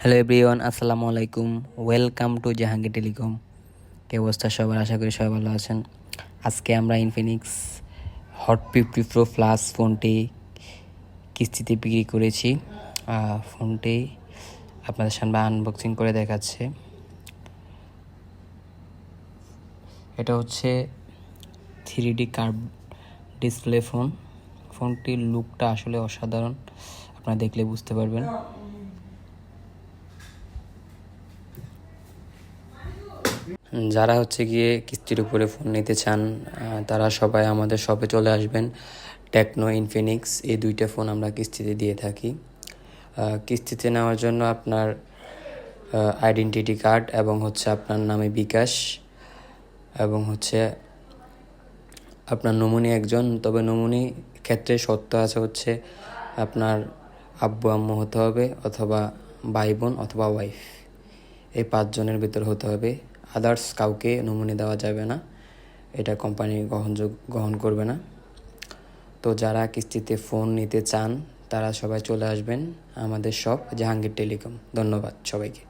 Hello everyone, আসসালামু আলাইকুম। Welcome to Jahangir Telecom. কে অবস্থা সবার? আশা করি সবাই ভালো আছেন। আজকে আমরা ইনফিনিক্স হট 50 প্রো প্লাস ফোনটি কিস্তিতে বিক্রি করেছি। ফোনটি আপনাদের সামনে আনবক্সিং করে দেখাচ্ছে। এটা হচ্ছে 3D কার্ভ ডিসপ্লে ফোন। ফোনটির লুকটা আসলে অসাধারণ, আপনারা দেখলে বুঝতে পারবেন। যারা হচ্ছে গিয়ে কিস্তির উপরে ফোন নিতে চান তারা সবাই আমাদের শপে চলে আসবেন। টেকনো, ইনফিনিক্স এই দুইটা ফোন আমরা কিস্তিতে দিয়ে থাকি। কিস্তিতে নেওয়ার জন্য আপনার আইডেন্টিটি কার্ড এবং হচ্ছে আপনার নামে বিকাশ এবং হচ্ছে আপনার নমুনি একজন, তবে নমুনি ক্ষেত্রে শর্ত আছে হচ্ছে আপনার আব্বু আম্মু হতে হবে, অথবা ভাই বোন অথবা ওয়াইফ, এই 5 জনের ভিতর হতে হবে। আদার্স কাউকে নমুনি দেওয়া যাবে না, এটা কোম্পানি গ্রহণ করবে না। তো যারা কিস্তিতে ফোন নিতে চান তারা সবাই চলে আসবেন আমাদের শপ জাহাঙ্গীর টেলিকম। ধন্যবাদ সবাইকে।